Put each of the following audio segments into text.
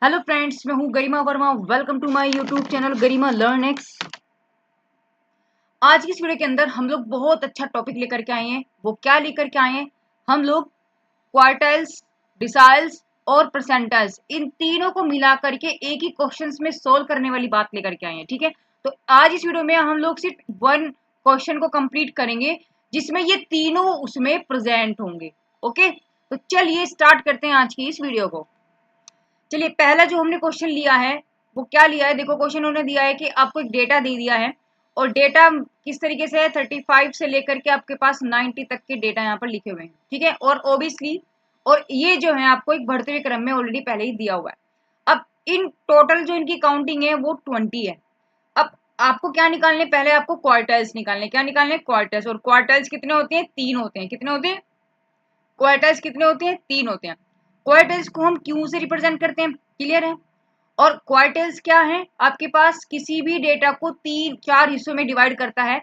Hello friends, मैं हूं Garima Verma. Welcome to my YouTube channel Garima learn x. आज की इस वीडियो के अंदर हम लोग बहुत अच्छा टॉपिक लेकर के आए हैं। वो क्या लेकर के आए हैं? हम लोग क्वार्टाइल्स, डिसाइल्स और परसेंटाइल्स, इन तीनों को मिला करके एक ही क्वेश्चंस में सोल्व करने वाली बात लेकर के आए हैं। ठीक है, तो आज इस वीडियो में हम लोग सिर्फ वन क्वेश्चन को कंप्लीट करेंगे जिसमें ये तीनों उसमें प्रेजेंट होंगे। ओके, तो चलिए स्टार्ट करते हैं आज की इस वीडियो को। चलिए, पहला जो हमने क्वेश्चन लिया है वो क्या लिया है? देखो, क्वेश्चन उन्होंने दिया है कि आपको एक डेटा दे दिया है और डेटा किस तरीके से है, 35 से लेकर के आपके पास 90 तक के डेटा यहाँ पर लिखे हुए हैं। ठीक है, और ओबियसली और ये जो है आपको एक बढ़ते हुए क्रम में ऑलरेडी पहले ही दिया हुआ है। अब इन टोटल जो इनकी काउंटिंग है वो 20 है। अब आपको क्या निकालने? पहले आपको क्वार्टाइल्स निकालने। क्या निकालने? क्वार्टाइल्स। और क्वार्टाइल्स कितने होते हैं? 3 होते हैं। कितने होते हैं? क्वार्टाइल्स कितने होते हैं? 3 होते हैं। क्वार्टाइल्स को हम क्यू से रिप्रेजेंट करते हैं। क्लियर है? और क्वार्टाइल्स क्या है? आपके पास किसी भी डेटा को 4 हिस्सों में डिवाइड करता है,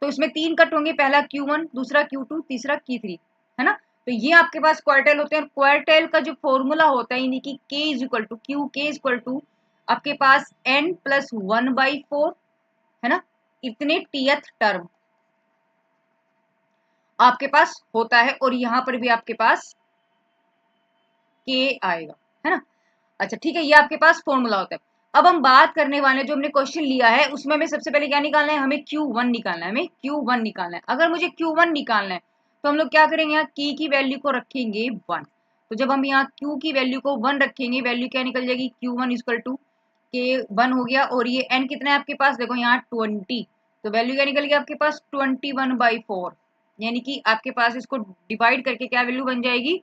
तो इसमें 3 कट होंगे। पहला Q1, दूसरा Q2, तीसरा Q3, है ना? तो ये आपके पास क्वार्टाइल होते हैं। क्वार्टाइल का जो फॉर्मूला होता है यानी कि K is equal to Q, K is equal to आपके पास n+1/4, है ना? इतने टीएथ टर्म आपके पास होता है और यहाँ पर भी आपके पास K आएगा, है ना? अच्छा ठीक है, ये आपके पास फॉर्मूला होता है। अब हम बात करने वाले जो हमने क्वेश्चन लिया है उसमें हमें सबसे पहले क्या निकालना है? हमें Q1 निकालना है। हमें Q1 निकालना है। अगर मुझे Q1 निकालना है तो हम लोग क्या करेंगे? यहाँ की वैल्यू को रखेंगे 1। तो जब हम यहाँ Q की वैल्यू को 1 रखेंगे, वैल्यू क्या निकल जाएगी? Q1 इक्वल टू K1 हो गया। और ये n कितना है आपके पास? देखो यहाँ 20, तो वैल्यू क्या निकल गई आपके पास? 21/4, यानी कि आपके पास इसको डिवाइड करके क्या वैल्यू बन जाएगी?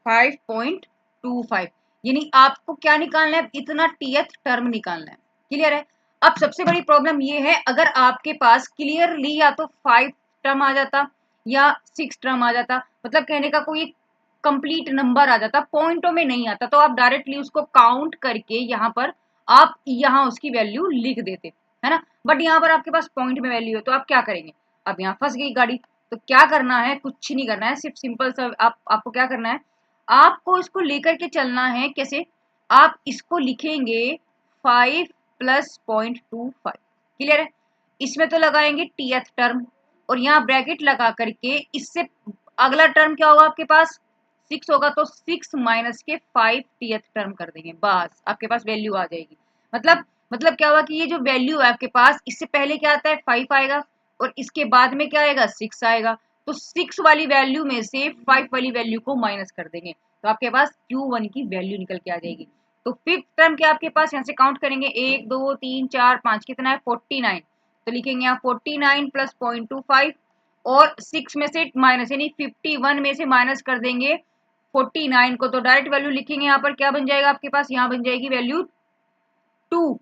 5.25। यानी आपको क्या निकालना है? इतना टीएथ टर्म निकालना है। क्लियर है? अब सबसे बड़ी प्रॉब्लम ये है, अगर आपके पास क्लियरली या तो 5 टर्म आ जाता या 6 टर्म आ जाता, मतलब कहने का कोई कंप्लीट नंबर आ जाता, पॉइंटों में नहीं आता, तो आप डायरेक्टली उसको काउंट करके यहाँ पर आप यहाँ उसकी वैल्यू लिख देते, है ना? बट यहाँ पर आपके पास पॉइंट में वैल्यू है, तो आप क्या करेंगे? अब यहाँ फंस गई गाड़ी। तो क्या करना है? कुछ नहीं करना है, सिर्फ सिंपल सा आपको क्या करना है? आपको इसको लेकर के चलना है। कैसे? आप इसको लिखेंगे 5 प्लस 0.25। क्लियर है? इसमें तो लगाएंगे टीएथ टर्म और यहाँ ब्रैकेट लगा करके इससे अगला टर्म क्या होगा आपके पास? 6 होगा, तो 6 माइनस के 5 टीएथ टर्म कर देंगे, बस आपके पास वैल्यू आ जाएगी। मतलब क्या हुआ कि ये जो वैल्यू है आपके पास, इससे पहले क्या आता है? 5 आएगा और इसके बाद में क्या आएगा? 6 आएगा। तो 6 वाली वैल्यू में से 5 वाली वैल्यू को माइनस कर देंगे, तो आपके पास Q1 की वैल्यू निकल के आ जाएगी। तो फिफ्थ टर्म क्या आपके पास? यहाँ से काउंट करेंगे 1 2 3 4 5, कितना है? 49। तो लिखेंगे यहाँ 49 प्लस 0.25 और 6 में से माइनस, यानी 51 में से माइनस कर देंगे 49 को, तो डायरेक्ट वैल्यू लिखेंगे यहाँ पर क्या बन जाएगा आपके पास? यहाँ बन जाएगी वैल्यू 2।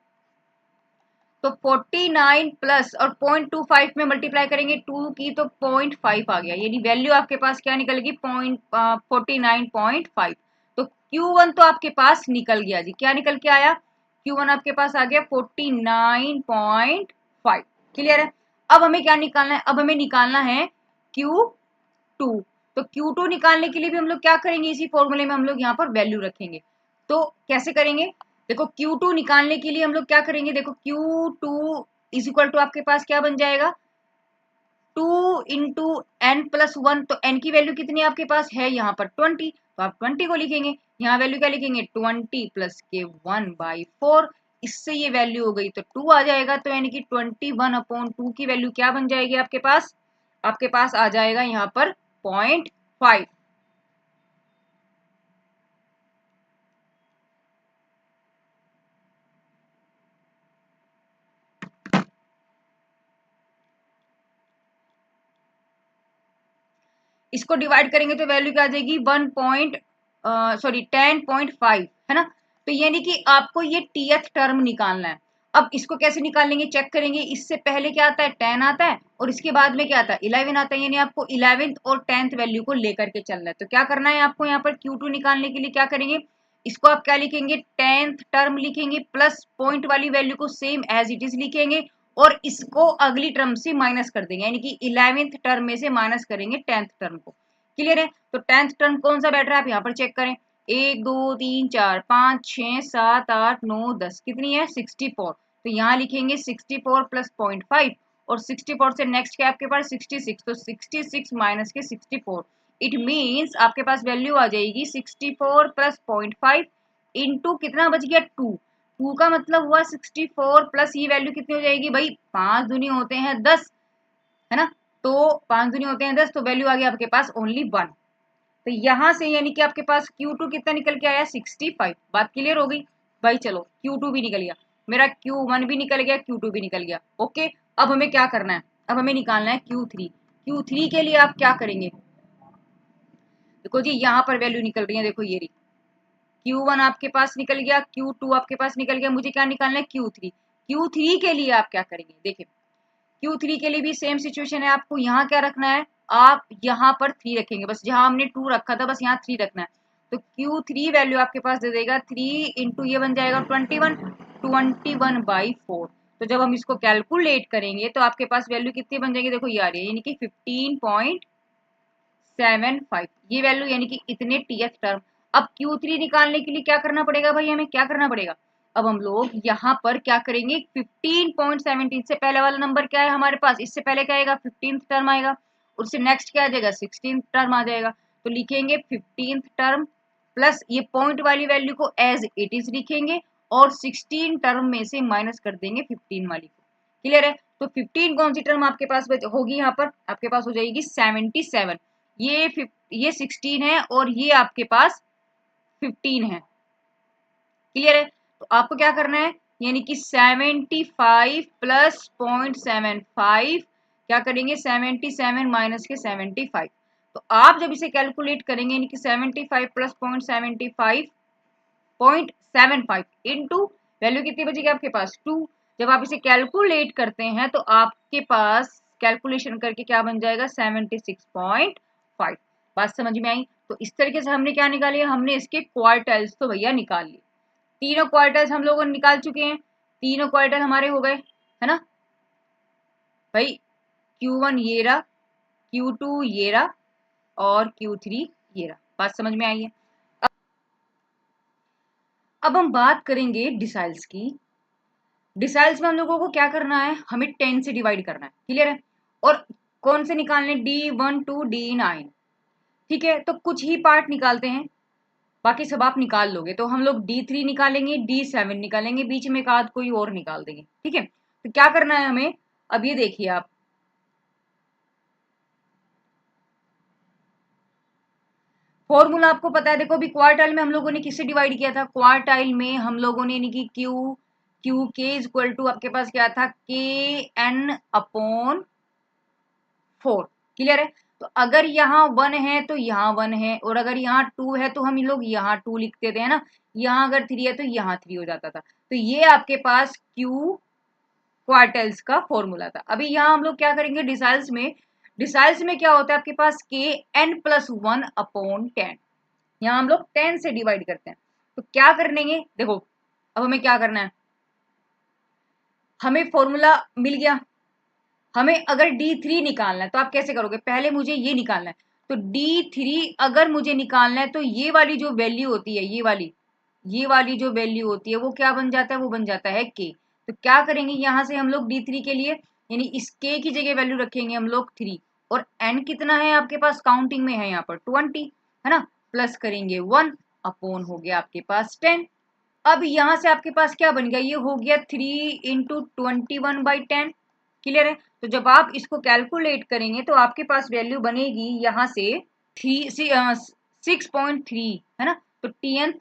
तो 49 प्लस और 0.25 में मल्टीप्लाई करेंगे 2 की, तो 0.5 आ गया, यानी वैल्यू आपके पास क्या निकलेगी? 49.5। तो Q1 तो आपके पास निकल गया जी। क्या निकल के आया? Q1 आपके पास आ गया 49.5। क्लियर है? अब हमें क्या निकालना है? अब हमें निकालना है Q2। तो Q2 निकालने के लिए भी हम लोग क्या करेंगे? इसी फॉर्मूले में हम लोग यहाँ पर वैल्यू रखेंगे। तो कैसे करेंगे? देखो, Q2 निकालने के लिए हम लोग क्या करेंगे? देखो, Q2 इज इक्वल टू आपके पास क्या बन जाएगा? 2 इंटू n+1। तो n की वैल्यू कितनी आपके पास है? यहाँ पर 20, तो आप 20 को लिखेंगे। यहाँ वैल्यू क्या लिखेंगे? 20 प्लस के 1/4। इससे ये वैल्यू हो गई तो 2 आ जाएगा, तो यानी कि 21/2 की वैल्यू क्या बन जाएगी आपके पास? आपके पास आ जाएगा यहाँ पर 0.5। इसको डिवाइड करेंगे तो वैल्यू क्या आ जाएगी? 10.5, है ना? तो यानी कि आपको ये टीएथ टर्म निकालना है। अब इसको कैसे निकालेंगे? चेक करेंगे। इससे पहले क्या आता है? 10 आता है और इसके बाद में क्या आता है? 11 आता है, यानी आपको 11th और 10th वैल्यू को लेकर के चलना है। तो क्या करना है आपको? यहाँ पर Q2 निकालने के लिए क्या करेंगे? इसको आप क्या लिखेंगे? 10th टर्म लिखेंगे प्लस पॉइंट वाली वैल्यू को सेम एज इट इज लिखेंगे और इसको अगली टर्म से माइनस कर देंगे, यानी कि 11th टर्म में से माइनस करेंगे 10th टर्म को। क्लियर है? तो 10th टर्म कौन सा बैठ रहा है? आप यहाँ पर चेक करें। 1 2 3 4 5 6 7 8 9 10 कितनी है 64। तो यहाँ लिखेंगे 64 प्लस 0.5 और 64 से नेक्स्ट क्या आपके पास 66, तो 66 माइनस के 64, इट मीन्स आपके पास वैल्यू आ जाएगी 64 प्लस 0.5 इंटू कितना बच गया 2। 2 का मतलब हुआ 64 प्लस ये वैल्यू कितनी हो जाएगी भाई, 5 दूनी होते हैं 10, है ना। तो 5 दूनी होते हैं 10, तो वैल्यू आ गया आपके पास ओनली 1। तो यहां से यानी कि आपके पास Q2 कितना निकल के आया 65। बात क्लियर हो गई भाई। चलो Q2 भी निकल गया, मेरा Q1 भी निकल गया, Q2 भी निकल गया। ओके, अब हमें क्या करना है, अब हमें निकालना है Q3। Q3 के लिए आप क्या करेंगे, देखो जी यहाँ पर वैल्यू निकल रही है, देखो ये रही Q1 आपके पास निकल गया, Q2 आपके पास निकल गया, मुझे क्या निकालना है Q3। Q3 के लिए आप क्या करेंगे, देखिए Q3 के लिए भी सेम सिचुएशन है, आपको यहाँ क्या रखना है, आप यहाँ पर 3 रखेंगे, बस जहां हमने 2 रखा था बस यहाँ 3 रखना है। तो Q3 वैल्यू आपके पास दे देगा 3 इंटू ये बन जाएगा 21, 21/4। तो जब हम इसको कैलकुलेट करेंगे तो आपके पास वैल्यू कितनी बन जाएगी, देखो ये आ रही है यानी कि 15.75, ये वैल्यू यानी कि इतने टीएथ टर्म। अब Q3 निकालने के लिए क्या करना पड़ेगा भाई, हमें क्या करना पड़ेगा, अब हम लोग यहाँ पर क्या करेंगे 15.17 से पहले वाला नंबर क्या है हमारे पास, इससे पहले क्या आएगा 15th टर्म आएगा, उससे नेक्स्ट क्या आ जाएगा 16th टर्म आ जाएगा। तो लिखेंगे 15th टर्म प्लस ये पॉइंट वाली वैल्यू को एज इट इज लिखेंगे और 16 टर्म में से माइनस कर देंगे 15 वाली को। क्लियर है। तो 15 कौन सी टर्म आपके पास होगी, यहाँ पर आपके पास हो जाएगी 77। ये 16 है और ये आपके पास 15 है। क्लियर है। तो आपको क्या करना है, यानी कि 75 प्लस 0.75 क्या करेंगे 77 माइनस के 75। तो आप जब इसे कैलकुलेट करेंगे यानी कि 75 प्लस 0.75 इंटू वैल्यू कितनी बचेगी आपके पास 2। जब आप इसे कैलकुलेट करते हैं तो आपके पास कैलकुलेशन करके क्या बन जाएगा 76.5। बात समझ में आई। तो इस तरीके से हमने क्या निकाली, हमने इसके क्वार्टाइल्स तो भैया निकाल लिए, तीनों क्वार्टर्स हम लोगों ने निकाल चुके हैं, तीनों क्वार्टर हमारे हो गए, है ना भाई। Q1 ये रहा, Q2 ये रहा और Q3 ये रहा। बात समझ में आई है। अब हम बात करेंगे डिसाइल्स की। डिसाइल्स में हम लोगों को क्या करना है, हमें 10 से डिवाइड करना है। क्लियर है। और कौन से निकालने, D1 to D9। ठीक है, तो कुछ ही पार्ट निकालते हैं, बाकी सब आप निकाल लोगे। तो हम लोग D3 निकालेंगे, D7 निकालेंगे, बीच में एक आध कोई और निकाल देंगे। ठीक है, तो क्या करना है हमें, अब ये देखिए आप, फॉर्मूला आपको पता है। देखो अभी क्वार्टाइल में हम लोगों ने किससे डिवाइड किया था, क्वार्टाइल में हम लोगों ने यानी कि क्यू के इज इक्वल टू आपके पास क्या था KN/4। क्लियर है। तो अगर यहाँ 1 है तो यहाँ 1 है, और अगर यहाँ 2 है तो हम लोग यहाँ 2 लिख देते हैं ना, यहाँ अगर 3 है तो यहाँ 3 हो जाता था। तो ये आपके पास क्यू क्वार्टल्स का फॉर्मूला था। अभी यहाँ हम लोग क्या करेंगे डिसाइल्स में, डिसाइल्स में क्या होता है आपके पास KN+1/10। यहाँ हम लोग 10 से डिवाइड करते हैं। तो क्या करनेंगे, देखो अब हमें क्या करना है, हमें फॉर्मूला मिल गया, हमें अगर D3 निकालना है तो आप कैसे करोगे, पहले मुझे ये निकालना है। तो D3 अगर मुझे निकालना है तो ये वाली जो वैल्यू होती है, ये वाली जो वैल्यू होती है वो क्या बन जाता है, वो बन जाता है K। तो क्या करेंगे यहाँ से हम लोग D3 के लिए, यानी इस K की जगह वैल्यू रखेंगे हम लोग 3, और N कितना है आपके पास काउंटिंग में है यहाँ पर 20, है ना, प्लस करेंगे 1 अपॉन हो गया आपके पास 10। अब यहाँ से आपके पास क्या बन गया, ये हो गया 3 इंटू 21/10। क्लियर है। तो जब आप इसको कैलकुलेट करेंगे तो आपके पास वैल्यू बनेगी यहाँ से 6.3, है ना, तो टीएन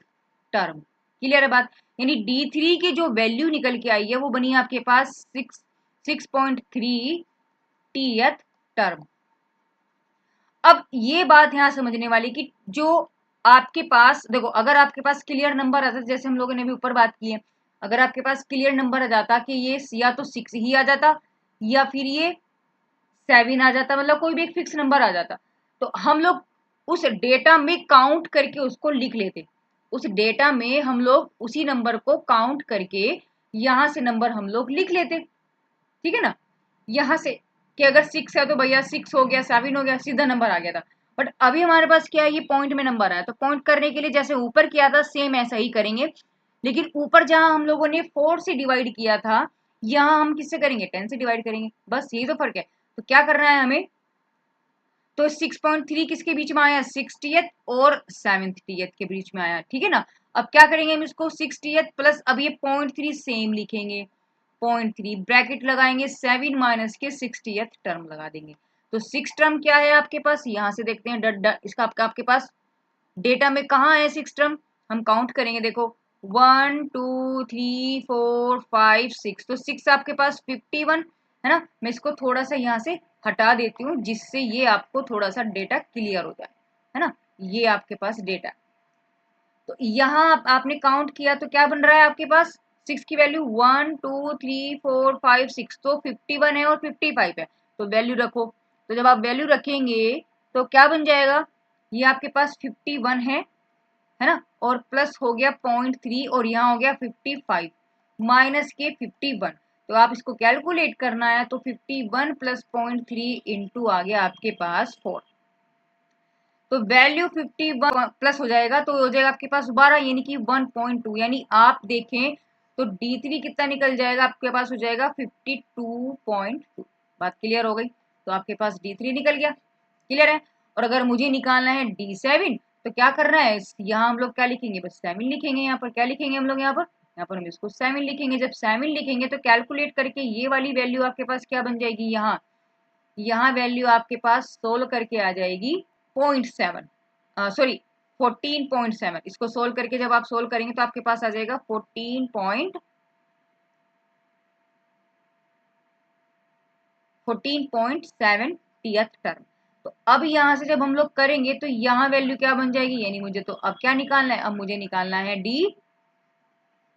टर्म। क्लियर है बात। यानी D3 की जो वैल्यू निकल के आई है वो बनी आपके पास 6.3 टीएथ टर्म। अब ये बात यहाँ समझने वाली कि जो आपके पास देखो, अगर आपके पास क्लियर नंबर आता, जैसे हम लोगों ने भी ऊपर बात की है, अगर आपके पास क्लियर नंबर आ जाता कि ये या तो 6 ही आ जाता या फिर ये 7 आ जाता, मतलब कोई भी एक फिक्स नंबर आ जाता, तो हम लोग उस डेटा में काउंट करके उसको लिख लेते। उस डेटा में हम लोग उसी नंबर को काउंट करके यहाँ से नंबर हम लोग लिख लेते। ठीक है ना, यहाँ से कि अगर 6 है तो भैया 6 हो गया, 7 हो गया, सीधा नंबर आ गया था। बट अभी हमारे पास क्या है, ये पॉइंट में नंबर आया, तो पॉइंट करने के लिए जैसे ऊपर किया था सेम ऐसा ही करेंगे, लेकिन ऊपर जहां हम लोगों ने 4 से डिवाइड किया था, यहाँ हम किससे करेंगे, 10 से डिवाइड करेंगे, बस यही तो फर्क है। तो क्या करना है हमें, तो 6.3 किसके बीच में आया, 60th और 70th के बीच में आया, ठीक है ना। अब क्या करेंगे हम इसको 60th प्लस, अब ये 0.3 सेम लिखेंगे, 0.3 ब्रैकेट लगाएंगे, 7 माइनस के 60th टर्म लगा देंगे। तो 6 टर्म क्या है आपके पास, यहां से देखते हैं इसका आपके पास डेटा में कहाँ है 6 टर्म, हम काउंट करेंगे, देखो 1 2 3 4 5 6, तो 6 आपके पास 51 है ना। मैं इसको थोड़ा सा यहाँ से हटा देती हूँ जिससे ये आपको थोड़ा सा डेटा क्लियर हो जाए, है ना। ये आपके पास डेटा, तो यहाँ आपने काउंट किया तो क्या बन रहा है आपके पास, 6 की वैल्यू 1 2 3 4 5 6, तो 51 है और 55 है, तो वैल्यू रखो। तो जब आप वैल्यू रखेंगे तो क्या बन जाएगा, ये आपके पास 51 है ना, और प्लस हो गया 0.3 और यहाँ हो गया 55 माइनस के 51, तो आप इसको कैलकुलेट करना है, तो 51 प्लस 0.3 इंटू आ गया आपके पास 4, तो वैल्यू 51 प्लस हो जाएगा, तो हो जाएगा आपके पास 12 यानी कि 1.2, यानी आप देखें तो D3 कितना निकल जाएगा आपके पास, हो जाएगा 52.2। बात क्लियर हो गई, तो आपके पास D3 निकल गया, क्लियर है। और अगर मुझे निकालना है D7, तो क्या करना है, यहाँ हम लोग क्या लिखेंगे, बस 7 लिखेंगे, यहाँ पर क्या लिखेंगे हम लोग, यहाँ पर हम इसको 7 लिखेंगे। जब 7 लिखेंगे तो कैलकुलेट करके ये वाली वैल्यू आपके पास क्या बन जाएगी, यहाँ वैल्यू आपके पास सोल्व करके आ जाएगी 0.7, सॉरी 14.7। इसको सोल्व करके जब आप सोल्व करेंगे तो आपके पास आ जाएगा 14.7 टीएथ टर्म। तो अब यहाँ से जब हम लोग करेंगे तो यहाँ वैल्यू क्या बन जाएगी, यानी मुझे तो अब क्या निकालना है, अब मुझे निकालना है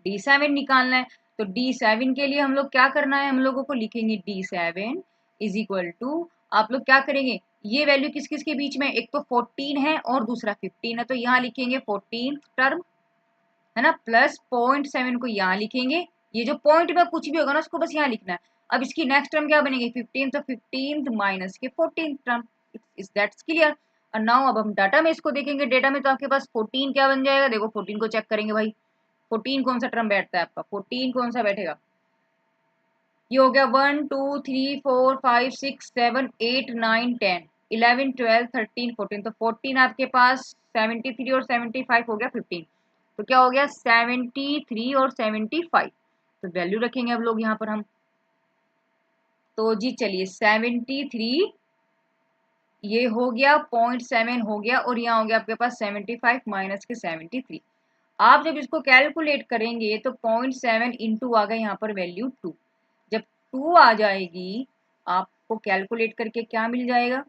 D7 निकालना है। तो D7 के लिए हम लोग क्या करना है, हम लोगों को लिखेंगे D7 इज इक्वल टू, आप लोग क्या करेंगे, ये वैल्यू किस किस के बीच में, एक तो 14 है और दूसरा 15 है, तो यहाँ लिखेंगे 14 टर्म, है ना, प्लस 0.7 को यहाँ लिखेंगे, ये जो पॉइंट में कुछ भी होगा ना उसको बस यहाँ लिखना है। अब इसकी नेक्स्ट टर्म क्या बनेगी 15, तो 15 माइनस के 14 टर्म, इज दैट्स क्लियर। और नाउ अब हम डाटा में इसको देखेंगे, डेटा में तो आपके पास 14 क्या बन जाएगा, देखो 14 को चेक करेंगे भाई, 14 कौन सा टर्म बैठता है आपका, 14 कौन सा बैठेगा, ये हो गया 1 2 3 4 5 6 7 8 9 10 11 12 13 14, तो 14 आपके पास 73 और 75 हो गया 15, तो क्या हो गया 73 और 75, तो वैल्यू रखेंगे अब लोग यहाँ पर हम, तो जी चलिए 73 ये हो गया 0.7 हो गया, और यहाँ हो गया आपके पास 75 माइनस के 73। आप जब इसको कैलकुलेट करेंगे तो 0.7 इंटू आ गया यहाँ पर वैल्यू 2, जब 2 आ जाएगी आपको कैलकुलेट करके क्या मिल जाएगा,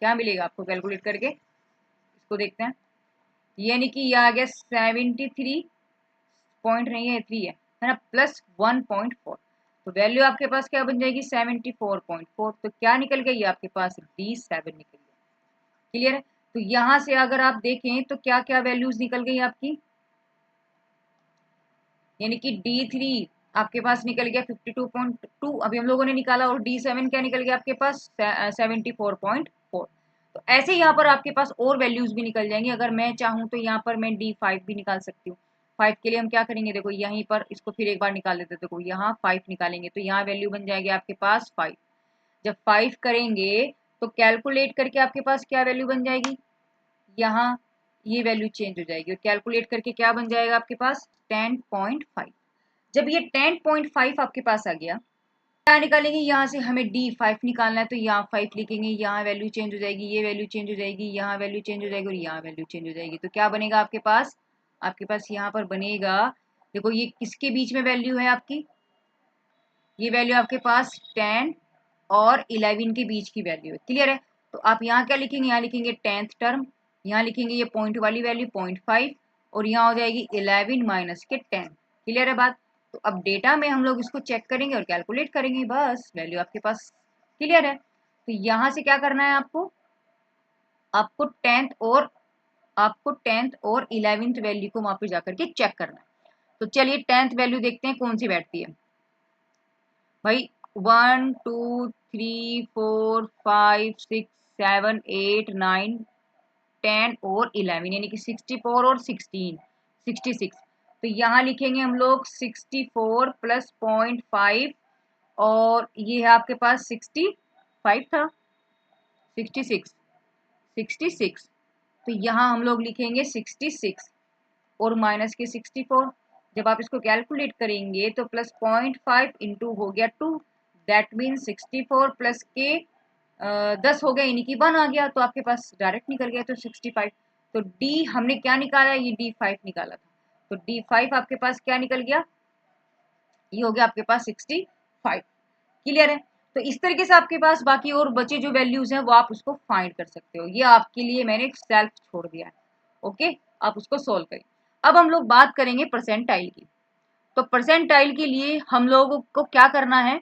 क्या मिलेगा आपको कैलकुलेट करके, इसको देखते हैं, यानी कि ये आ गया 73 पॉइंट नहीं है 3 है ना, प्लस 1.4, तो वैल्यू आपके पास क्या बन जाएगी 74.4, तो क्या निकल गई आपके पास D7 निकल गया, क्लियर है। तो यहाँ से अगर आप देखें तो क्या क्या वैल्यूज निकल गई आपकी, यानी कि D3 आपके पास निकल गया 52.2 अभी हम लोगों ने निकाला, और D7 क्या निकल गया आपके पास 74.4। तो ऐसे यहाँ पर आपके पास और वैल्यूज भी निकल जाएंगी, अगर मैं चाहूँ तो यहाँ पर मैं D5 भी निकाल सकती हूँ। 5 के लिए हम क्या करेंगे, देखो यहीं पर इसको फिर एक बार निकाल देते, देखो यहाँ 5 निकालेंगे तो यहाँ वैल्यू बन जाएगी आपके पास 5। जब 5 करेंगे तो कैलकुलेट करके आपके पास क्या वैल्यू बन जाएगी, यहाँ ये वैल्यू चेंज हो जाएगी, और कैलकुलेट करके क्या बन जाएगा आपके पास 10.5। जब ये 10.5 आपके पास आ गया, क्या निकालेंगे, यहाँ से हमें D5 निकालना है, तो यहाँ 5 लिखेंगे, यहाँ वैल्यू चेंज हो जाएगी, ये वैल्यू चेंज हो जाएगी, यहाँ वैल्यू चेंज हो जाएगी, और यहाँ वैल्यू चेंज हो जाएगी, तो क्या बनेगा आपके पास यहाँ पर बनेगा, देखो ये किसके बीच में वैल्यू है आपकी, ये वैल्यू आपके पास 10 और 11 के बीच की वैल्यू है, क्लियर है। तो आप यहाँ क्या लिखेंगे, यहाँ लिखेंगे 10th टर्म, यहाँ लिखेंगे ये पॉइंट वाली वैल्यू 0.5, और यहाँ हो जाएगी 11 माइनस के 10, क्लियर है बात। तो अब डेटा में हम लोग इसको चेक करेंगे और कैलकुलेट करेंगे, बस वैल्यू आपके पास क्लियर है। तो यहाँ से क्या करना है आपको, आपको 10th और 11th वैल्यू को वहां पर जाकर के चेक करना है। तो चलिए 10th वैल्यू देखते हैं कौन सी बैठती है भाई, 1 2 3 4 5 6 7 8 9 10 और 11 यानी कि 64 और 16 66। तो यहाँ लिखेंगे हम लोग 64 प्लस 0.5 और ये है आपके पास 65 था 66 66। तो यहाँ हम लोग लिखेंगे 66 और माइनस के 64। जब आप इसको कैलकुलेट करेंगे तो प्लस 0.5 इंटू हो गया 2, दैट मीन 64 प्लस के 10 हो गया यानी कि 1 आ गया, तो आपके पास डायरेक्ट निकल गया तो 65। तो डी हमने क्या निकाला, ये D5 निकाला था, तो D5 आपके पास क्या निकल गया, ये हो गया आपके पास 65। क्लियर है। तो इस तरीके से आपके पास बाकी और बचे जो वैल्यूज हैं वो आप उसको फाइंड कर सकते हो। ये आपके लिए मैंने सेल्फ छोड़ दिया है। ओके, आप उसको सोल्व करें। अब हम लोग बात करेंगे परसेंटाइल की। तो परसेंटाइल के लिए हम लोगों को क्या करना है,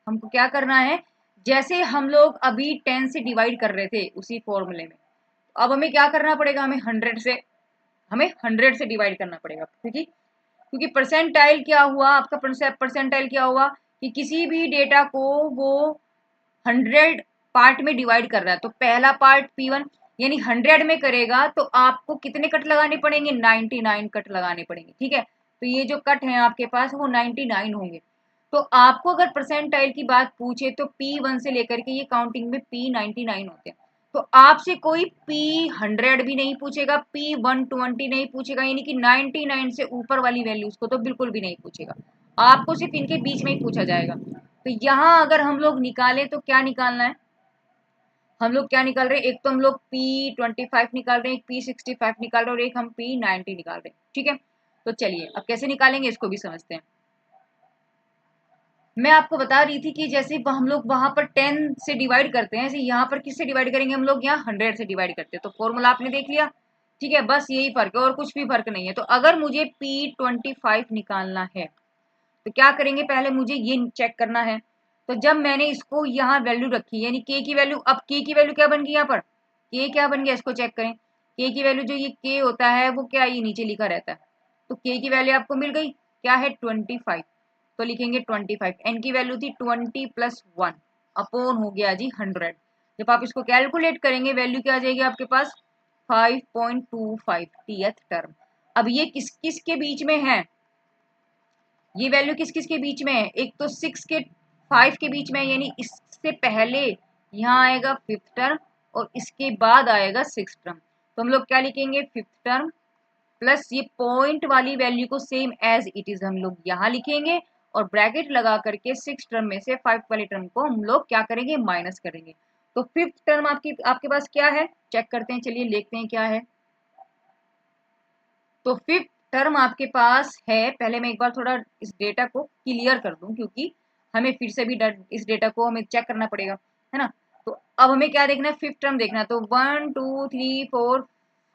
हमको क्या करना है, जैसे हम लोग अभी 10 से डिवाइड कर रहे थे उसी फॉर्मूले में, अब हमें क्या करना पड़ेगा, हमें 100 से डिवाइड करना पड़ेगा, क्योंकि परसेंटाइल क्या हुआ आपका, परसेंटाइल क्या हुआ कि किसी भी डेटा को वो 100 पार्ट में डिवाइड कर रहा है। तो पहला पार्ट P1 यानी 100 में करेगा तो आपको कितने कट लगाने पड़ेंगे, 99 कट लगाने पड़ेंगे। ठीक है, तो ये जो कट है आपके पास वो 99 होंगे। तो आपको अगर परसेंटाइल की बात पूछे तो P1 से लेकर के ये काउंटिंग में P99 होते हैं। तो आपसे कोई P100 भी नहीं पूछेगा, P120 नहीं पूछेगा, यानी कि 99 से ऊपर वाली वैल्यूज को तो बिल्कुल भी नहीं पूछेगा, आपको सिर्फ इनके बीच में ही पूछा जाएगा। तो यहाँ अगर हम लोग निकालें तो क्या निकालना है, हम लोग क्या निकाल रहे हैं, एक तो हम लोग P25 निकाल रहे हैं, एक P65 निकाल रहे हैं और एक हम P90 निकाल रहे हैं। ठीक है, तो चलिए अब कैसे निकालेंगे इसको भी समझते हैं। मैं आपको बता रही थी कि जैसे हम लोग वहां पर 10 से डिवाइड करते हैं, ऐसे यहाँ पर किससे डिवाइड करेंगे, हम लोग यहाँ 100 से डिवाइड करते हैं। तो फॉर्मूला आपने देख लिया। ठीक है, बस यही फर्क है और कुछ भी फर्क नहीं है। तो अगर मुझे P25 निकालना है तो क्या करेंगे, पहले मुझे ये चेक करना है। तो जब मैंने इसको यहाँ वैल्यू रखी यानी के की वैल्यू, अब के की वैल्यू क्या बन गई, यहाँ पर के क्या बन गया, इसको चेक करें। के की वैल्यू जो ये के होता है वो क्या, ये नीचे लिखा रहता है। तो के की वैल्यू आपको मिल गई, क्या है 25। तो लिखेंगे 25। एन की वैल्यू थी 20 प्लस 1 अपॉन हो गया जी 100। जब आप इसको कैलकुलेट करेंगे वैल्यू क्या आ जाएगी आपके पास 5.25 टीएथ टर्म। अब ये किस किस के बीच में है, ये वैल्यू किस किस के बीच में है, एक तो 6 के 5 के बीच में है, यानी इससे पहले यहाँ आएगा 5th टर्म और इसके बाद आएगा 6th टर्म। तो हम लोग क्या लिखेंगे, 5th टर्म प्लस ये पॉइंट वाली वैल्यू को सेम एज इट इज हम लोग यहाँ लिखेंगे और ब्रैकेट लगा करके 6 टर्म में से 5 वाली टर्म को हम लोग क्या करेंगे, माइनस करेंगे। तो 5th टर्म आपके पास क्या है, चेक करते हैं, चलिए देखते हैं क्या है। तो 5th टर्म आपके पास है, पहले मैं एक बार थोड़ा इस डेटा को क्लियर कर दूं क्योंकि हमें फिर से भी इस डेटा को हमें चेक करना पड़ेगा, है ना। तो अब हमें क्या देखना है, 5th टर्म देखना है। तो 1 2 3 4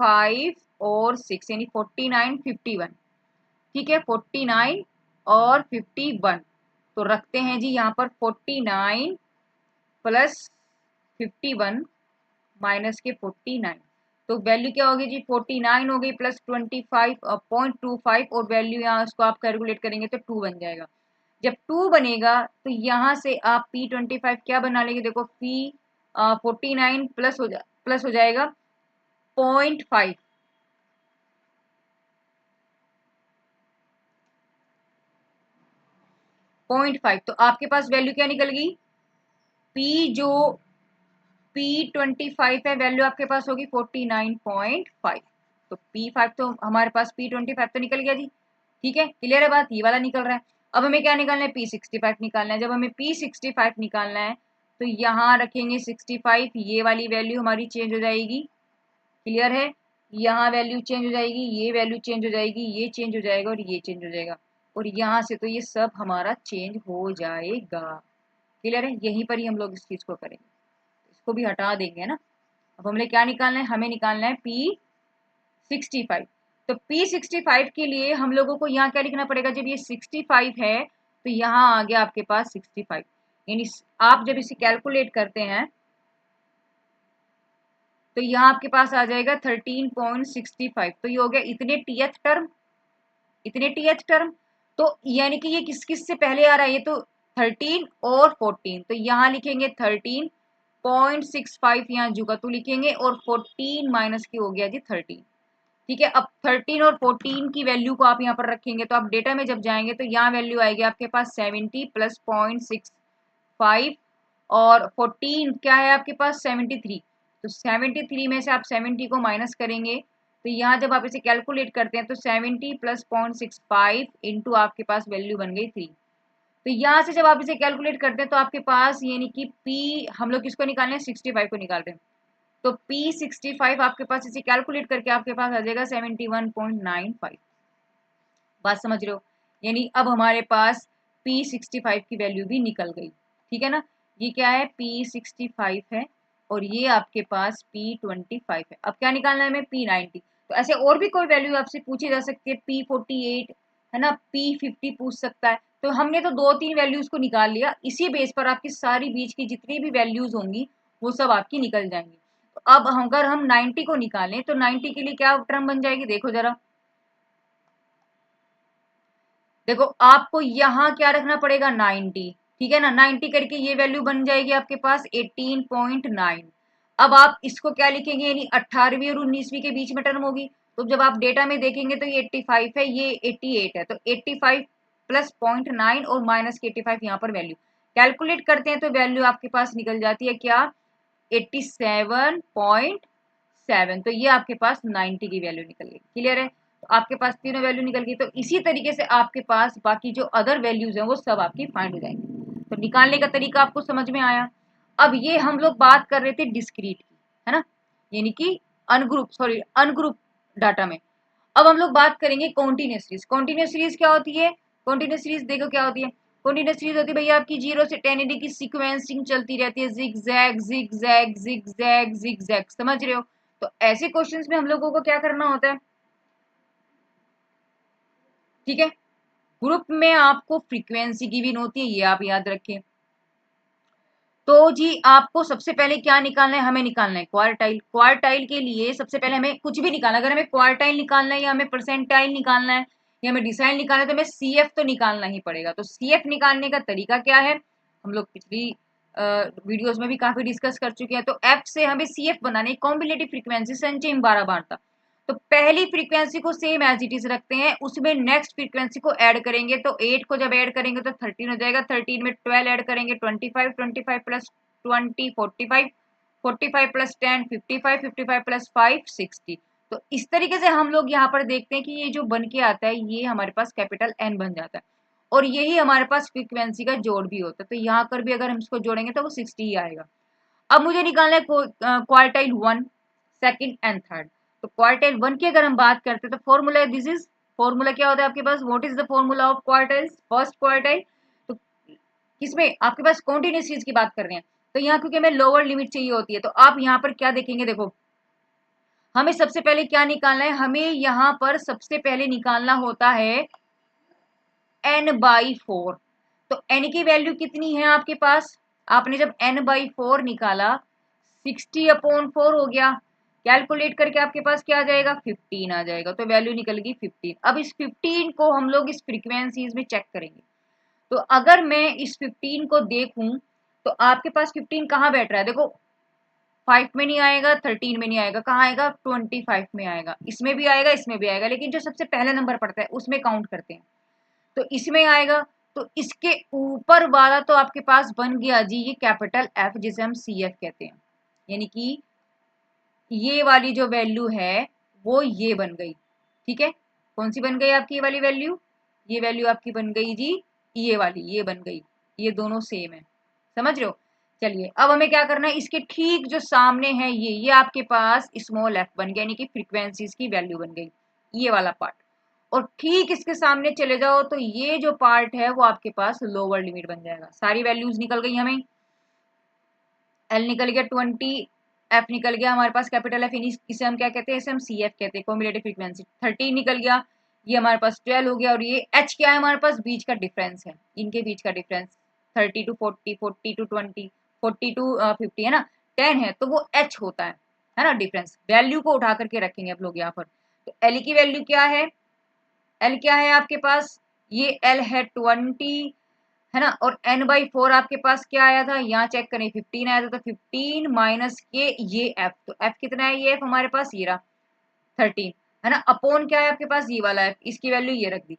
5 और 6 यानी 49 51। ठीक है, 49 और 51। तो रखते हैं जी यहाँ पर 49 प्लस 51 माइनस के 49। तो वैल्यू क्या होगी जी 49 हो गई प्लस 25.25 और वैल्यू यहाँ उसको आप कैलकुलेट करेंगे तो 2 बन जाएगा। जब 2 बनेगा तो यहाँ से आप P25 क्या बना लेंगे, देखो P49 प्लस हो जाएगा 0.5 0.5। तो आपके पास वैल्यू क्या निकल गई, P जो P25 है वैल्यू आपके पास होगी 49.5। तो P5 तो हमारे पास P25 तो निकल गया जी। ठीक है, क्लियर है बात, ये वाला निकल रहा है। अब हमें क्या निकालना है, P65 निकालना है। जब हमें P65 निकालना है तो यहाँ रखेंगे 65, ये वाली वैल्यू हमारी चेंज हो जाएगी। क्लियर है, यहाँ वैल्यू चेंज हो जाएगी, ये वैल्यू चेंज हो जाएगी, ये चेंज हो जाएगा और ये चेंज हो जाएगा और यहाँ से तो ये सब हमारा चेंज हो जाएगा। क्लियर है, यहीं पर ही हम लोग इस चीज को करेंगे, इसको भी हटा देंगे ना। अब हमें क्या निकालना है, हमें निकालना है P65। तो P65 के लिए हम लोगों को यहाँ क्या लिखना पड़ेगा, जब ये 65 है तो यहाँ आ गया आपके पास 65, यानी आप जब इसे कैलकुलेट करते हैं तो यहाँ आपके पास आ जाएगा 13.65। तो ये हो गया इतने टीएथ टर्म, इतने टीएथ टर्म। तो यानी कि ये किस किस से पहले आ रहा है, ये तो 13 और 14। तो यहाँ लिखेंगे 13 0.65 यहाँ जुगातू लिखेंगे और 14 माइनस की हो गया जी 13। ठीक है, अब 13 और 14 की वैल्यू को आप यहाँ पर रखेंगे तो आप डेटा में जब जाएंगे तो यहाँ वैल्यू आएगी आपके पास 70 प्लस 0.65 और 14 क्या है आपके पास 73। तो 73 में से आप 70 को माइनस करेंगे तो यहाँ जब आप इसे कैलकुलेट करते हैं तो 70 प्लस 0.65 इंटू आपके पास वैल्यू बन गई 3। तो यहाँ से जब आप इसे कैलकुलेट करते हैं तो आपके पास यानी कि P हम लोग किसको निकाल रहे हैं 65 को निकाल रहे हैं। तो P65 आपके पास इसे कैलकुलेट करके आपके पास आ जाएगा 71.95। बात समझ रहे हो, यानी अब हमारे पास P65 की वैल्यू भी निकल गई। ठीक है ना, ये क्या है P65 है और ये आपके पास P25 है। अब क्या निकालना है हमें P90। तो ऐसे और भी कोई वैल्यू आपसे पूछी जा सकती है, P48 है ना, P50 पूछ सकता है। तो हमने तो 2-3 वैल्यूज को निकाल लिया, इसी बेस पर आपकी सारी बीच की जितनी भी वैल्यूज होंगी वो सब आपकी निकल जाएंगी। तो अब अगर हम 90 को निकालें तो 90 के लिए क्या टर्म बन जाएगी, देखो जरा। देखो आपको यहाँ क्या रखना पड़ेगा 90। ठीक है ना, 90 करके ये वैल्यू बन जाएगी आपके पास 18.9। अब आप इसको क्या लिखेंगे, यानी 18वीं और 19वीं के बीच में टर्म होगी। तो जब आप डेटा में देखेंगे तो ये 85 है, ये 88 है। तो 85 प्लस 0.9 और माइनस के 85 यहाँ पर वैल्यू कैलकुलेट करते हैं तो वैल्यू आपके पास निकल जाती है क्या 87.7। तो ये आपके पास 90 की वैल्यू निकल गई। क्लियर है, तो आपके पास तीनों वैल्यू निकल गई। तो इसी तरीके से आपके पास बाकी जो अदर वैल्यूज हैं वो सब आपकी फाइंड हो जाएंगी। तो निकालने का तरीका आपको समझ में आया। अब ये हम लोग बात कर रहे थे डिस्क्रीट की, है ना, यानी कि अनग्रुप डाटा में। अब हम लोग बात करेंगे कॉन्टिन्यूस सीरीज। कॉन्टिन्यूस सीरीज क्या होती है, कॉन्टिन्यूस सीरीज देखो क्या होती है। कॉन्टिन्यूस सीरीज होती है भैया आपकी 0 से 1080 की सीक्वेंसिंग चलती रहती है, zig zag zig zag zig zag zig zag, समझ रहे हो। तो ऐसे क्वेश्चंस में हम लोगों को क्या करना होता है, ठीक है, ग्रुप में आपको फ्रीक्वेंसी गिवन होती है, ये आप याद रखें। तो जी आपको सबसे पहले क्या निकालना है, हमें निकालना है क्वार्टाइल। क्वार्टाइल के लिए सबसे पहले हमें कुछ भी निकालना, अगर हमें क्वार्टाइल निकालना है या हमें परसेंटाइल निकालना है या हमें डिसाइल निकालना है तो हमें सीएफ तो निकालना ही पड़ेगा। तो सीएफ निकालने का तरीका क्या है, हम लोग पिछली वीडियोस में भी काफी डिस्कस कर चुके हैं। तो एफ से हमें सीएफ बनाने, कॉम्बिनेटिव फ्रीक्वेंसी संचय 12 बार। तो पहली फ्रीक्वेंसी को सेम एज इट इज रखते हैं, उसमें नेक्स्ट फ्रीक्वेंसी को ऐड करेंगे। तो 8 को जब ऐड करेंगे तो 13 हो जाएगा, 13 में 12 ऐड करेंगे 25, 25 प्लस 20 45, 45 प्लस 10 55, 55 प्लस 5 60। तो इस तरीके से हम लोग यहाँ पर देखते हैं कि ये जो बन के आता है ये हमारे पास कैपिटल एन बन जाता है और यही हमारे पास फ्रीक्वेंसी का जोड़ भी होता है। तो यहाँ पर भी अगर हम इसको जोड़ेंगे तो वो 60 ही आएगा। अब मुझे निकालना है क्वार्टाइल 1, सेकंड एंड थर्ड। तो क्वार्टाइल 1 की अगर हम बात करते हैं तो फॉर्मूला दिस इज, फॉर्मूला क्या होता है आपके पास, what is the formula of quartiles, first quartile. तो किसमें आपके पास कॉन्टिन्यूस सीरीज की बात कर रहे हैं। तो यहाँ क्योंकि हमें लोअर लिमिट चाहिए होती है तो आप यहाँ पर क्या देखेंगे, देखो हमें सबसे पहले क्या निकालना है, हमें यहाँ पर सबसे पहले निकालना होता है n/4। तो n की वैल्यू कितनी है आपके पास, आपने जब n/4 निकाला 60/4 हो गया, कैलकुलेट करके आपके पास क्या आ जाएगा 15 आ जाएगा। तो वैल्यू निकल गई 15। अब इस 15 को हम लोग इस फ्रीक्वेंसीज में चेक करेंगे। तो अगर मैं इस 15 को देखूं तो आपके पास 15 कहाँ बैठ रहा है, देखो 5 में नहीं आएगा, 13 में नहीं आएगा, कहाँ आएगा 25 में आएगा, इसमें भी आएगा इसमें भी आएगा, लेकिन जो सबसे पहला नंबर पड़ता है उसमें काउंट करते हैं तो इसमें आएगा। तो इसके ऊपर वाला तो आपके पास बन गया जी ये कैपिटल एफ जिसे हम सी एफ कहते हैं, यानी कि ये वाली जो वैल्यू है वो ये बन गई। ठीक है, कौन सी बन गई आपकी ये वाली वैल्यू, ये वैल्यू आपकी बन गई जी ये वाली, ये बन गई, ये दोनों सेम है, समझ रहे हो। चलिए अब हमें क्या करना है, इसके ठीक जो सामने है ये आपके पास स्मॉल एफ बन गया, यानी कि फ्रीक्वेंसीज की वैल्यू बन गई ये वाला पार्ट। और ठीक इसके सामने चले जाओ तो ये जो पार्ट है वो आपके पास लोअर लिमिट बन जाएगा। सारी वैल्यूज निकल गई हमें, एल निकल गया 20, एफ निकल गया हमारे पास कैपिटल एफ, इसे हम क्या कहते हैं, इसे हम सी एफ कहते हैं, कॉम्बिनेटिव फ्रीक्वेंसी। 13 निकल गया, ये हमारे पास 12 हो गया और ये एच क्या है हमारे पास, बीच का डिफरेंस है, इनके बीच का डिफरेंस 30 टू 40, 40 टू 20, 40 टू 50 है ना, 10 है तो वो एच होता है ना डिफरेंस। वैल्यू को उठा करके रखेंगे आप लोग यहाँ पर। तो एल की वैल्यू क्या है, एल क्या है आपके पास, ये एल है 20, है ना। और n/4 आपके पास क्या आया था, यहाँ चेक करें 15 आया था, तो 15 माइनस के ये f, तो f कितना है, ये f हमारे पास ये रहा 13, है ना। अपॉन क्या है आपके पास, ये वाला f, इसकी वैल्यू ये रख दी,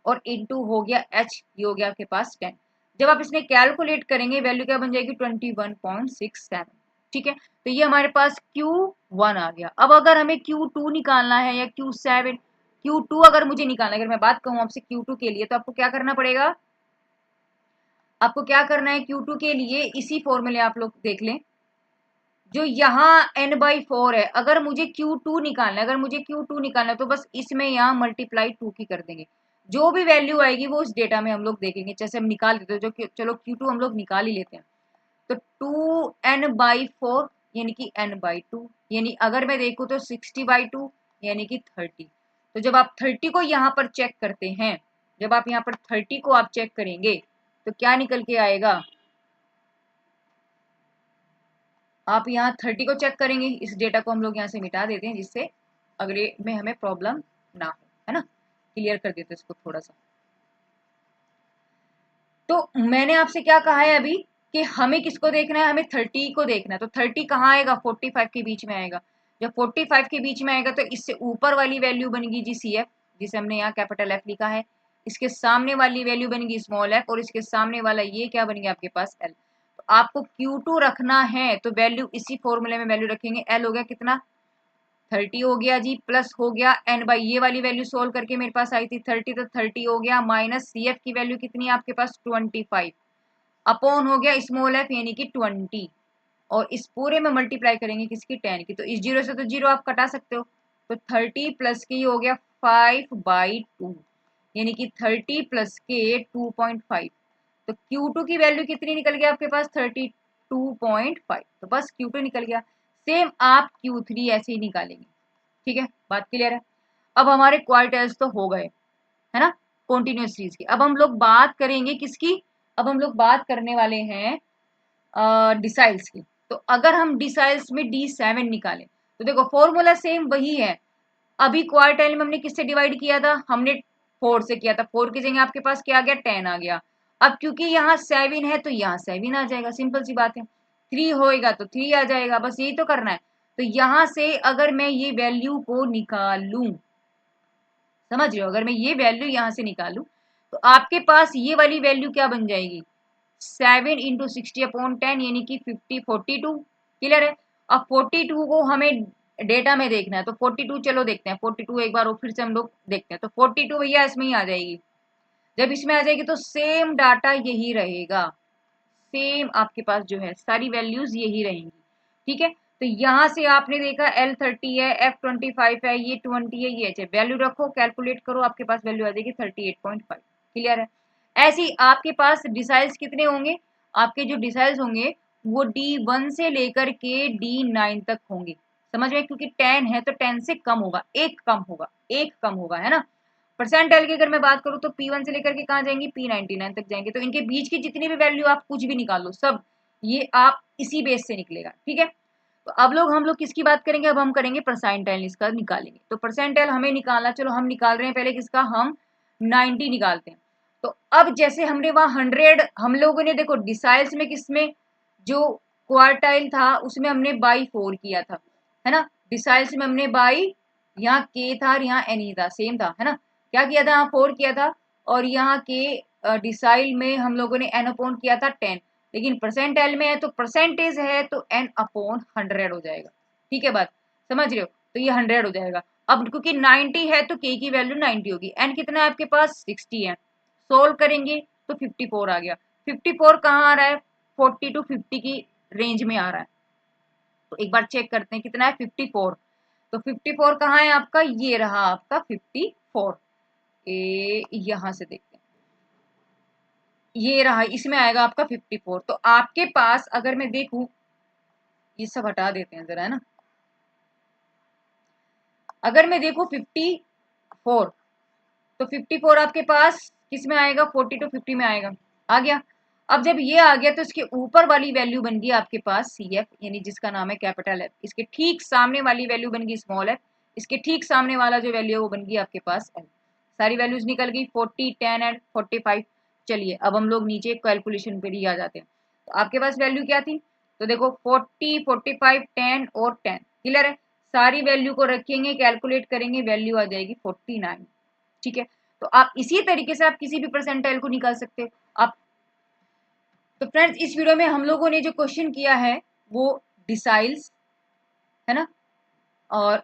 और इनटू हो गया h, ये हो गया आपके पास 10। जब आप इसने कैलकुलेट करेंगे वैल्यू क्या बन जाएगी 21.67। ठीक है, तो ये हमारे पास Q1 आ गया। अब अगर हमें Q2 निकालना है या Q7, Q2 अगर मुझे निकालना है, अगर मैं बात कहूँ आपसे Q2 के लिए, तो आपको क्या करना पड़ेगा, आपको क्या करना है Q2 के लिए, इसी फॉर्मूले आप लोग देख लें जो यहाँ n/4 है। अगर मुझे Q2 निकालना है, अगर मुझे Q2 निकालना है तो बस इसमें यहाँ मल्टीप्लाई 2 की कर देंगे, जो भी वैल्यू आएगी वो उस डेटा में हम लोग देखेंगे। जैसे हम निकाल देते हैं, जो चलो Q2 हम लोग निकाल ही लेते हैं, तो 2n/4 यानी कि n/2, यानी अगर मैं देखूँ तो 60/2 यानी कि 30। तो जब आप 30 को यहाँ पर चेक करते हैं, जब आप यहाँ पर 30 को आप चेक करेंगे तो क्या निकल के आएगा, आप यहाँ 30 को चेक करेंगे, इस डेटा को हम लोग यहाँ से मिटा देते हैं जिससे अगले में हमें प्रॉब्लम ना हो, है ना। क्लियर कर देते हैं इसको थोड़ा सा। तो मैंने आपसे क्या कहा है अभी कि हमें किसको देखना है, हमें 30 को देखना है। तो 30 कहाँ आएगा, 45 के बीच में आएगा। जब 45 के बीच में आएगा तो इससे ऊपर वाली वैल्यू बनेगी जी CF, जिसे हमने यहाँ कैपिटल F लिखा है, इसके सामने वाली वैल्यू बनेगी स्मॉल f, और इसके सामने वाला ये क्या बनेगी आपके पास L। तो आपको Q2 रखना है तो वैल्यू इसी फॉर्मूले में वैल्यू रखेंगे। L हो गया कितना, 30 हो गया जी, प्लस हो गया n/, ये वाली वैल्यू सोल्व करके मेरे पास आई थी 30, तो 30 हो गया, माइनस CF की वैल्यू कितनी है आपके पास 25, अपॉन हो गया स्मॉल f यानी कि 20, और इस पूरे में मल्टीप्लाई करेंगे किसकी, 10 की। तो इस जीरो से तो जीरो आप कटा सकते हो, तो 30 प्लस के हो गया 5/2 यानी कि 30 प्लस के 2.5। तो Q2 की वैल्यू कितनी निकल गया आपके पास 32.5, तो बस Q2 निकल गया। सेम आप Q3 ऐसे ही निकालेंगे। ठीक है, बात क्लियर है। अब हमारे क्वार्टाइल्स तो हो गए, है ना, कॉन्टिन्यूस सीरीज की। अब हम लोग बात करेंगे किसकी, अब हम लोग बात करने वाले हैं डिसाइल्स की। तो अगर हम डिसाइल्स में D7 निकालें तो देखो फॉर्मूला सेम वही है। अभी क्वार्टाइल में हमने किससे डिवाइड किया था, हमने 4 से किया था, 4 की जगह आपके पास क्या आ गया 10 आ गया। अब क्योंकि यहाँ 7 है तो यहाँ 7 आ जाएगा, सिंपल सी बात है। 3 होएगा तो 3 आ जाएगा, बस यही तो करना है। तो यहाँ से अगर मैं ये वैल्यू को निकालूं, समझ रहे हो, अगर मैं ये वैल्यू यहाँ से निकालूं तो आपके पास ये वाली वैल्यू क्या बन जाएगी 7 इंटू 60/10 यानी कि 42। क्लियर है। अब 42 को हमें डेटा में देखना है, तो 42 चलो देखते हैं, 42 एक बार और फिर से हम लोग देखते हैं। तो 42 भैया इसमें ही आ जाएगी। जब इसमें आ जाएगी तो सेम डाटा यही रहेगा, सेम आपके पास जो है सारी वैल्यूज यही रहेंगी। ठीक है, तो यहाँ से आपने देखा L30 है, F25 है, ये 20 है, ये है, वैल्यू रखो, कैलकुलेट करो, आपके पास वैल्यू आ जाएगी 38.5। क्लियर है। ऐसे ही आपके पास डिसाइल्स कितने होंगे, आपके जो डिसाइल्स होंगे वो D1 से लेकर के D9 तक होंगे, समझ में, क्योंकि 10 है तो 10 से कम होगा, एक कम होगा, एक कम होगा, है ना। परसेंटाइल की अगर मैं बात करूँ तो P1 से लेकर के कहाँ जाएंगी P99 तक जाएंगे। तो इनके बीच की जितनी भी वैल्यू आप कुछ भी निकाल लो, सब ये आप इसी बेस से निकलेगा। ठीक है, तो अब हम लोग किसकी बात करेंगे, अब हम करेंगे परसेंटाइल, इसका निकालेंगे। तो परसेंटाइल हमें निकालना, चलो हम निकाल रहे हैं पहले किसका, हम 90 निकालते हैं। तो अब जैसे हमने वहां 100 हम लोगों ने देखो डिसाइल्स में किसमें जो क्वार्टाइल था उसमें हमने बाई 4 किया था, है ना। डिसाइल्स में हमने बाई, यहाँ के था और यहाँ एन ही था, सेम था, है ना। क्या किया था, यहाँ 4 किया था, और यहाँ के डिसाइल में हम लोगों ने एन अपॉन किया था 10, लेकिन परसेंटाइल में है तो परसेंटेज है तो n/100 हो जाएगा। ठीक है, बात समझ रहे हो, तो ये 100 हो जाएगा। अब क्योंकि 90 है तो k की वैल्यू 90 होगी, n कितना है आपके पास 60 है, सोल्व करेंगे तो 54 आ गया। 54 कहाँ आ रहा है, 40 to 50 की रेंज में आ रहा है। तो एक बार चेक करते हैं कितना है 54। तो 54 कहाँ है आपका, ये रहा आपका 54, यहां से देखते हैं, ये रहा, इसमें आएगा आपका 54। तो आपके पास अगर मैं देखूं, ये सब हटा देते हैं जरा, है ना। अगर मैं देखूं 54, तो 54 आपके पास किस में आएगा 40 to 50 में आएगा, आ गया। अब जब ये आ गया तो इसके ऊपर वाली वैल्यू बन गई आपके पास CF, यानी जिसका नाम है कैपिटल F, इसके ठीक सामने वाली वैल्यू बन गई स्मॉल f, इसके ठीक सामने वाला जो वैल्यू है वो बन गई आपके पास L। सारी वैल्यूज निकल गई 40, 10 एंड 45। चलिए अब हम लोग नीचे कैलकुलेशन पे ही आ जाते हैं। तो आपके पास वैल्यू क्या थी, तो देखो 40, 45, 10 और 10। क्लियर है, सारी वैल्यू को रखेंगे, कैलकुलेट करेंगे, वैल्यू आ जाएगी 49। ठीक है, तो आप इसी तरीके से आप किसी भी परसेंटाइल को निकाल सकते हो आप। तो फ्रेंड्स इस वीडियो में हम लोगों ने जो क्वेश्चन किया है वो डिसाइल्स है ना, और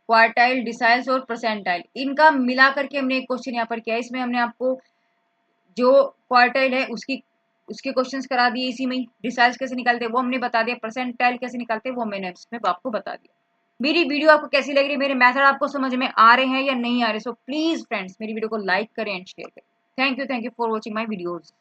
क्वार्टाइल, डिसाइल्स और परसेंटाइल, इनका मिला करके हमने एक क्वेश्चन यहाँ पर किया है। इसमें हमने आपको जो क्वार्टाइल है उसके क्वेश्चंस करा दिए इसी में ही, डिसाइल्स कैसे निकालते हैं वो हमने बता दिया, परसेंटाइल कैसे निकालते हैं वो मैंने इसमें आपको बता दिया। मेरी वीडियो आपको कैसी लग रही है, मेरे मेथड आपको समझ में आ रहे हैं या नहीं आ रहे, सो प्लीज फ्रेंड्स मेरी वीडियो को लाइक करें एंड शेयर करें। Thank you for watching my videos.